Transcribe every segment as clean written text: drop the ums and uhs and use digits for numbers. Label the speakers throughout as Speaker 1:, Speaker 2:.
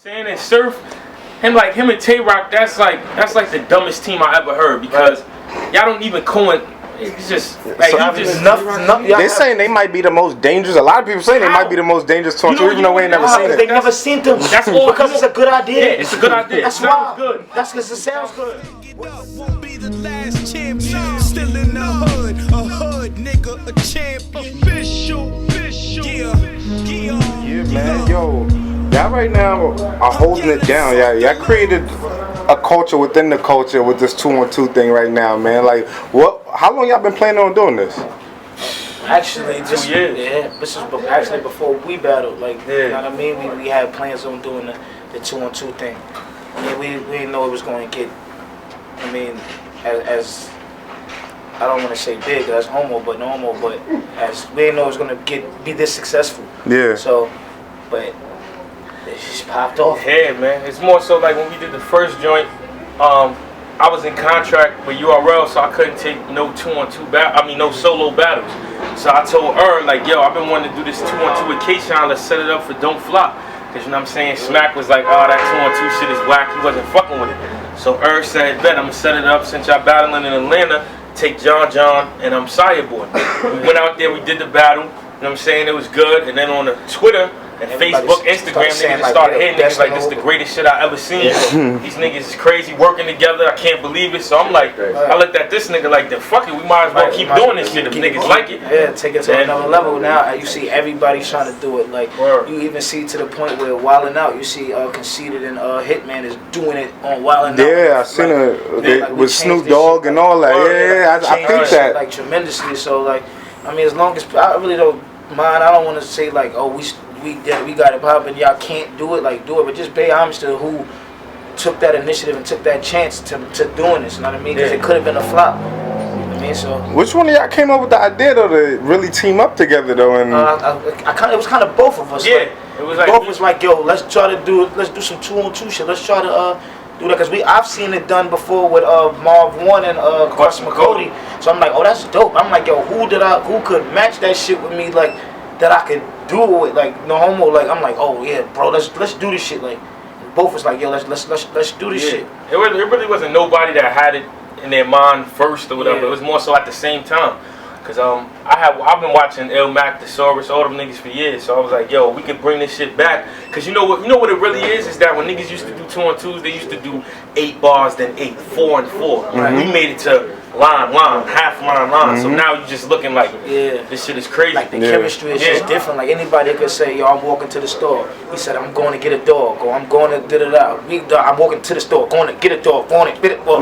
Speaker 1: saying and Surf, him and Tay Roc, that's like the dumbest team I ever heard because y'all don't even it's just like
Speaker 2: so they're saying they might be the most dangerous. A lot of people say they might be the most dangerous to even though we ain't never seen it.
Speaker 3: They never seen them.
Speaker 1: That's all
Speaker 3: because it's a good idea.
Speaker 1: Yeah, it's a good idea.
Speaker 3: That's why. Good. That's because it sounds good.
Speaker 4: Won't be the last champion. Still in the hood, a hood nigga, a champ, official.
Speaker 2: Yeah, man, yo, y'all right now are holding it down. Y'all created a culture within the culture with this 2-on-2 thing right now, man. Like, how long y'all been planning on doing this?
Speaker 3: Actually, just this is actually before we battled. Like, you know what I mean? We had plans on doing the 2-on-2 thing. I mean, we didn't know it was going to get. I mean, as I don't want to say big as homo, but normal. But as we didn't know it was going to be this successful.
Speaker 2: Yeah.
Speaker 3: So, but it just popped off.
Speaker 1: Yeah, man. It's more so like when we did the first joint. I was in contract with URL, so I couldn't take no 2-on-2 no solo battles. So I told her, like, yo, I've been wanting to do this 2-on-2 with K-Shine, let's set it up for Don't Flop. Cause you know what I'm saying, Smack was like, oh, that 2-on-2 shit is whack, he wasn't fucking with it. So said, bet, I'm gonna set it up since y'all battling in Atlanta, take John and Syah boy. We went out there, we did the battle, you know what I'm saying, it was good, and then on the Twitter, and Facebook, Instagram, niggas just started hitting niggas like this is the greatest shit I ever seen. These niggas is crazy working together. I can't believe it. So I'm like, I looked at this nigga like, then fuck it, we might as well keep doing this shit if niggas like it.
Speaker 3: Yeah, take it to another level. Now you see everybody trying to do it. Like you even see to the point where Wildin' Out, you see Conceited and Hitman is doing it on Wildin' Out.
Speaker 2: Yeah, I seen it with Snoop Dogg and all that. Yeah, I think that
Speaker 3: like tremendously. So like, I mean, as long as I really don't mind, I don't want to say like, oh, we got it popping, y'all can't do it, like do it, but just pay homage to who took that initiative and took that chance to doing this, you know what I mean? Because it could have been a flop. I mean, so.
Speaker 2: Which one of y'all came up with the idea though to really team up together though? And
Speaker 3: it was kind of both of us.
Speaker 1: Yeah,
Speaker 3: like, it was like both was like, yo, let's do some 2-on-2 shit. Let's try to do that because I've seen it done before with Marv One and Mccody. So I'm like, oh, that's dope. I'm like, yo, who could match that shit with me like that I could do it like no homo, like I'm like, oh yeah, bro, let's do this shit. Like both was like, yo, let's do this shit.
Speaker 1: It really wasn't nobody that had it in their mind first or whatever. It was more so at the same time. Cause I've been watching Il Mac, Thesaurus, all them niggas for years. So I was like, yo, we could bring this shit back. Cause you know what it really is that when niggas used to do 2-on-2s, they used to do 8 bars, then 8, 4 and 4. We made it to line, half line. So now you just looking like, this shit is crazy.
Speaker 3: Like the chemistry is just different. Like anybody could say, yo, I'm walking to the store. He said, I'm going to get a dog, or I'm going to I'm walking to the store, going to get a dog, going to get it. Well,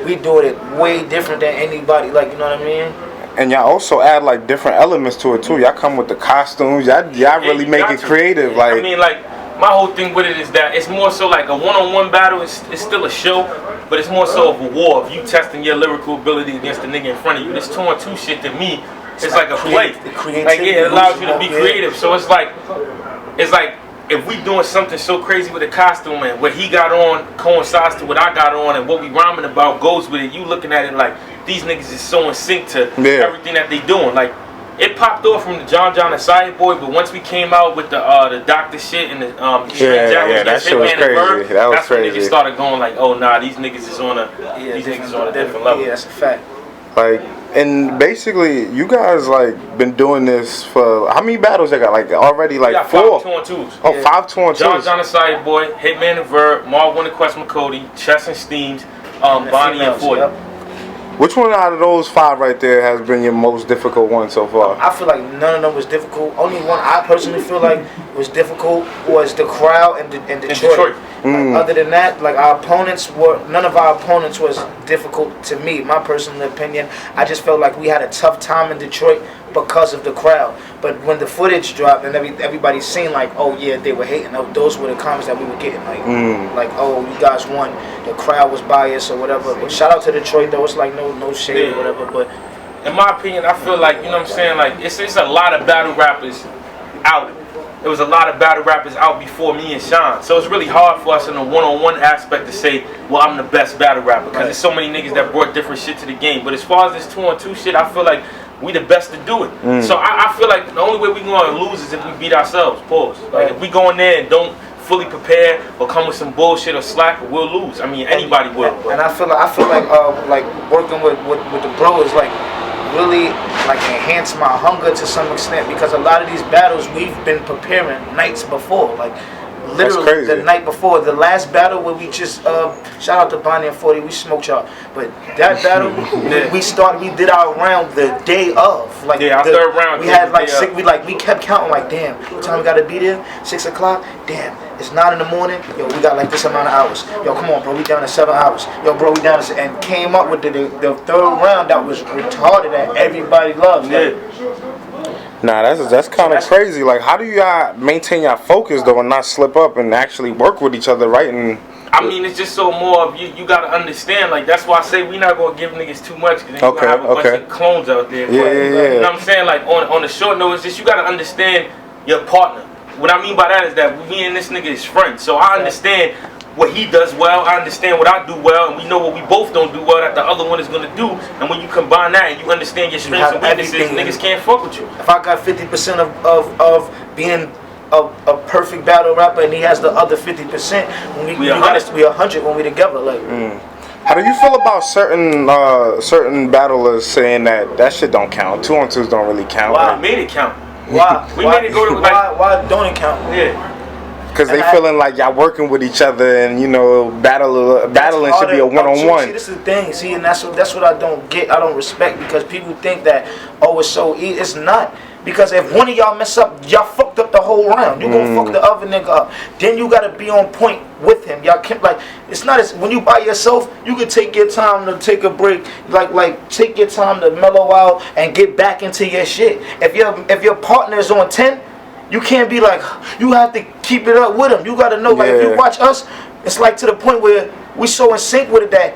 Speaker 3: we doing it way different than anybody. Like, you know what I mean?
Speaker 2: And y'all also add like different elements to it too. Y'all come with the costumes. Y'all really make it creative. Like,
Speaker 1: I mean, like my whole thing with it is that it's more so like a one-on-one battle. It's still a show, but it's more so of a war. If you testing your lyrical ability against the nigga in front of you, this 2-on-2 shit to me, it's like a play. Like it allows you to be creative. So it's like if we doing something so crazy with a costume and what he got on coincides to what I got on and what we rhyming about goes with it, you looking at it like these niggas is so in sync to everything that they doing. Like it popped off from the John and Syah boy, but once we came out with the doctor shit and the
Speaker 2: that shit was crazy.
Speaker 1: Verb,
Speaker 2: that's
Speaker 1: when
Speaker 2: crazy.
Speaker 1: Niggas started going like, oh nah, these niggas is on a different level.
Speaker 3: Yeah, that's a fact.
Speaker 2: Like, and basically, you guys like been doing this for how many battles? They got like already like 4
Speaker 1: 2-on-2s.
Speaker 2: Oh, 5 2-on-2s.
Speaker 1: John and Syah boy, Hitman and Verb, Marv One and Mccody, Chess and Steams, Bonnie and 40.
Speaker 2: Which one out of those 5 right there has been your most difficult one so far?
Speaker 3: I feel like none of them was difficult. Only one I personally feel like was difficult was the crowd in Detroit. Like, other than that, like none of our opponents was difficult to me. My personal opinion, I just felt like we had a tough time in Detroit because of the crowd. But when the footage dropped and everybody seen like, oh yeah, they were hating. Those were the comments that we were getting. Like oh, you guys won. The crowd was biased or whatever. But shout out to Detroit though. It's like no shade or whatever. But
Speaker 1: in my opinion, I feel like, you know what I'm saying, like it's a lot of battle rappers out. There was a lot of battle rappers out before me and Sean. So it's really hard for us in a one-on-one aspect to say, well, I'm the best battle rapper. Because there's so many niggas that brought different shit to the game. But as far as this 2-on-2 shit, I feel like we the best to do it. So I feel like the only way we going to lose is if we beat ourselves. Pause. Like if we go in there and don't fully prepared or come with some bullshit or slack, we'll lose. I mean, anybody will.
Speaker 3: And I feel like working with the bro is like really like enhance my hunger to some extent, because a lot of these battles we've been preparing nights before, like literally the night before. The last battle where we just shout out to Bonnie and 40, we smoked y'all. But that battle we did our round the day of. Like
Speaker 1: our third round.
Speaker 3: We had like we kept counting like, damn, what time we gotta be there? 6 o'clock? Damn, it's 9 in the morning. Yo, we got like this amount of hours. Yo, come on, bro, we down to 7 hours. Yo, bro, we down to, and came up with the third round that was retarded that everybody loves. Like,
Speaker 2: nah, that's kind of crazy. Like, how do you maintain your focus though and not slip up and actually work with each other, right? And
Speaker 1: I mean, it's just so more of you gotta understand. Like, that's why I say we not gonna give niggas too much, because then you gonna have a bunch of clones out there.
Speaker 2: Yeah.
Speaker 1: You know what I'm saying? Like, on the short note, it's just you gotta understand your partner. What I mean by that is that me and this nigga is friends. So I understand what he does well, I understand what I do well, and we know what we both don't do well that the other one is gonna do. And when you combine that and you understand your strengths and weaknesses, niggas can't fuck with you.
Speaker 3: If I got 50% of being a perfect battle rapper and he has the other 50%, when we 100 when we together. Like,
Speaker 2: how do you feel about certain battlers saying that shit don't count? 2-on-2s don't really count.
Speaker 1: Why? We made it count.
Speaker 3: Why?
Speaker 1: We made it go to like.
Speaker 3: Why don't it count?
Speaker 1: Yeah.
Speaker 2: Because they feeling like y'all working with each other, and you know, battling should be a one-on-one.
Speaker 3: See, this is the thing. See, and that's what I don't get. I don't respect, because people think that, oh, it's so easy. It's not. Because if one of y'all mess up, y'all fucked up the whole round. You gonna fuck the other nigga up. Then you gotta be on point with him. Y'all can't, like, it's not as when you by yourself. You can take your time to take a break. Like take your time to mellow out and get back into your shit. If your partner is on 10. You can't be like, you have to keep it up with him. You gotta know, like, if you watch us, it's like to the point where we so in sync with it that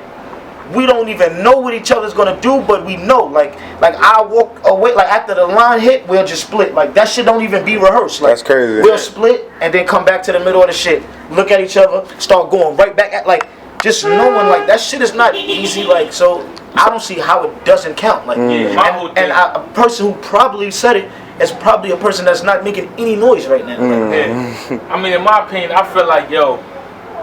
Speaker 3: we don't even know what each other's gonna do, but we know. Like I walk away, like after the line hit, we'll just split. Like that shit don't even be rehearsed. Like,
Speaker 2: that's crazy.
Speaker 3: We'll split and then come back to the middle of the shit, look at each other, start going right back at, like, just knowing, like, that shit is not easy. Like, so I don't see how it doesn't count. Like, and a person who probably said it is probably a person that's not making any noise right now.
Speaker 1: I mean, in my opinion, I feel like, yo,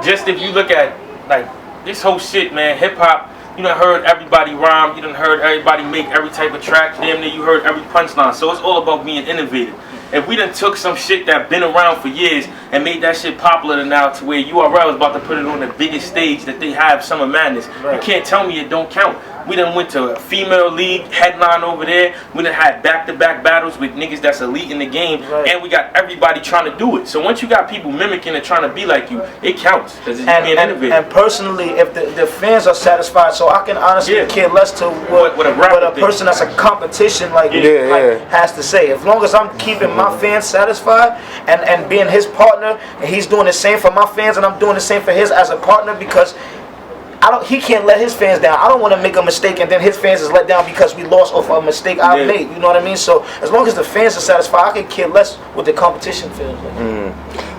Speaker 1: just if you look at, like, this whole shit, man, hip-hop, you done heard everybody rhyme, you done heard everybody make every type of track, damn near you heard every punchline. So it's all about being innovative. If we done took some shit that been around for years and made that shit popular now to where URL is about to put it on the biggest stage that they have, Summer Madness, you can't tell me it don't count. We done went to a female league headline over there. We done had back-to-back battles with niggas that's elite in the game, and we got everybody trying to do it. So once you got people mimicking and trying to be like you, it counts because it's being innovative. And
Speaker 3: personally, if the fans are satisfied, so I can honestly care less to what a person that's a competition like has to say. As long as I'm keeping my fans satisfied and being his partner, and he's doing the same for my fans, and I'm doing the same for his as a partner, because he can't let his fans down. I don't want to make a mistake and then his fans is let down because we lost off a mistake I made. You know what I mean? So as long as the fans are satisfied, I can care less what the competition feels like.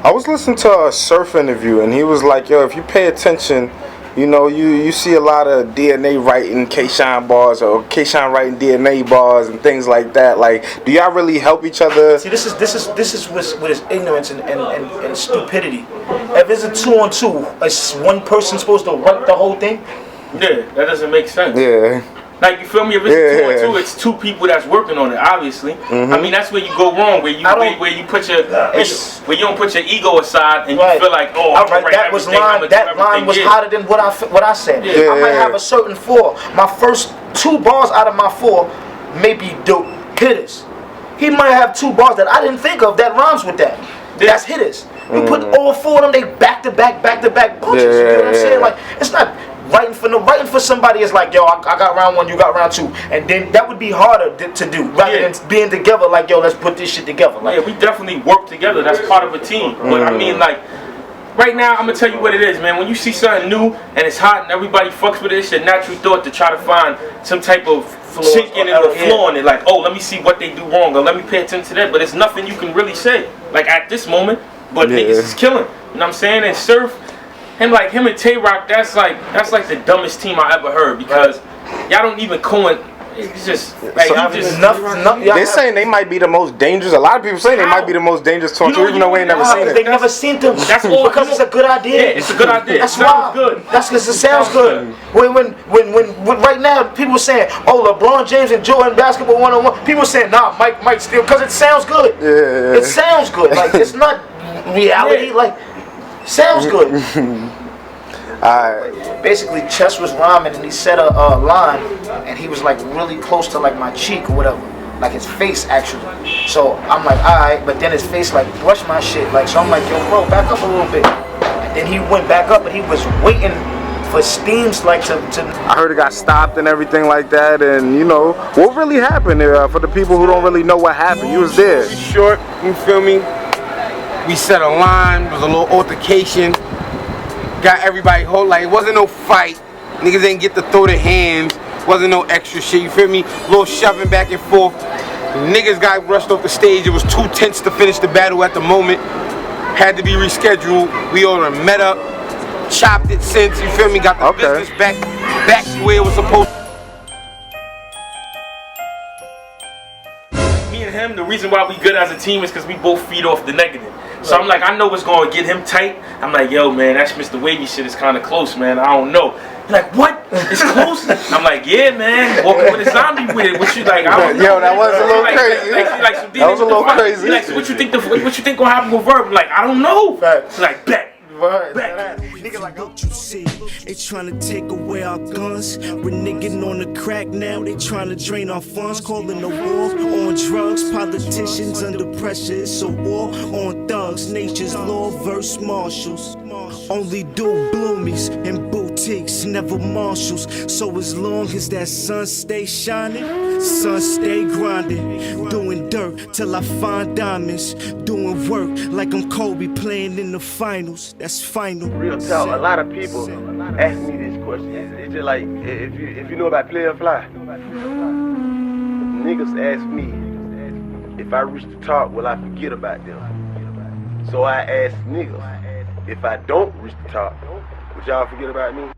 Speaker 2: I was listening to a Surf interview, and he was like, yo, if you pay attention, you know, you see a lot of DNA writing K-Shine bars, or K-Shine writing DNA bars and things like that. Like, do y'all really help each other?
Speaker 3: See, this is with his ignorance and stupidity. If it's a 2-on-2, is one person supposed to write the whole thing?
Speaker 1: Yeah, that doesn't make sense.
Speaker 2: Yeah.
Speaker 1: Like, you feel me? If it's 2-on-2, it's two people that's working on it. Obviously, I mean, that's where you go wrong, where you put your where you don't put your ego aside and you feel like, oh,
Speaker 3: that line was hotter than what I said. I might have a certain 4. My first 2 bars out of my 4 may be dope hitters. He might have 2 bars that I didn't think of that rhymes with that. That's hitters. You put all 4 of them, they back to back punches. You know what I'm saying? Like, it's not. Writing for somebody is like, yo, I got round 1, you got round 2, and then that would be harder to do rather than being together. Like, yo, let's put this shit together. Like,
Speaker 1: we definitely work together. That's part of a team. But I mean, like, right now, I'm gonna tell you what it is, man. When you see something new and it's hot and everybody fucks with it, it's your natural thought to try to find some type of chink in it or flaw in it. Like, oh, let me see what they do wrong, or let me pay attention to that. But it's nothing you can really say, like, at this moment. But niggas is killing. You know what I'm saying? And Surf. Him and Tay Roc, that's like the dumbest team I ever heard, because y'all don't even It's just like
Speaker 2: So,
Speaker 1: you just
Speaker 2: They're saying they might be the most dangerous. A lot of people say they might be the most dangerous to him, even though we ain't never seen it.
Speaker 3: They never seen them.
Speaker 1: That's all
Speaker 3: because it's a good idea.
Speaker 1: Yeah, it's a good idea.
Speaker 3: That's
Speaker 1: it sounds good.
Speaker 3: That's because it sounds good. When right now people are saying, oh, LeBron James and Jordan basketball 1-on-1. People are saying, nah, Mike still, because it sounds good.
Speaker 2: Yeah.
Speaker 3: It sounds good. Like it's not reality. Like sounds good. Basically, Chess was rhyming and he said a line, and he was like really close to like my cheek or whatever, like his face actually. So I'm like, alright, but then his face like brushed my shit, like so I'm like, yo, bro, back up a little bit. And then he went back up, and he was waiting for Steams like to.
Speaker 2: I heard it got stopped and everything like that, and you know what really happened for the people who don't really know what happened. You was there.
Speaker 5: Short, you feel me? We set a line, there was a little altercation. Got everybody hold, like it wasn't no fight. Niggas didn't get to throw their hands. Wasn't no extra shit, you feel me? Little shoving back and forth. Niggas got rushed off the stage. It was too tense to finish the battle at the moment. Had to be rescheduled. We all done met up, chopped it since, you feel me? Got the business back to where it was supposed to.
Speaker 1: Me and him, the reason why we good as a team is because we both feed off the negative. So I'm like, I know what's going to get him tight. I'm like, yo, man, that's Mr. Wavy shit is kind of close, man. I don't know. He's like, what? It's close? I'm like, yeah, man. Walking with a zombie with it. What you like? I don't know.
Speaker 2: Yo, that was a little crazy.
Speaker 1: That
Speaker 2: was a little crazy.
Speaker 1: Like, so what you think gonna happen with Verb? I'm like, I don't know. He's like, bet.
Speaker 4: Nigga, like, don't you see? They tryna take away our guns. We're niggas on the crack now. They tryna drain our funds. Calling the war on drugs. Politicians under pressure. It's a war on thugs. Nature's law versus marshals. Only do bloomies and boutiques, never marshals. So as long as that sun stay shining, sun stay grinding, doing dirt till I find diamonds, doing work like I'm Kobe playing in the finals. That's final.
Speaker 6: Real talk, a lot of people ask me this question. It's just like, if you know about Player Fly, niggas ask me, if I reach the top, will I forget about them? So I ask niggas, if I don't reach the top, would y'all forget about me?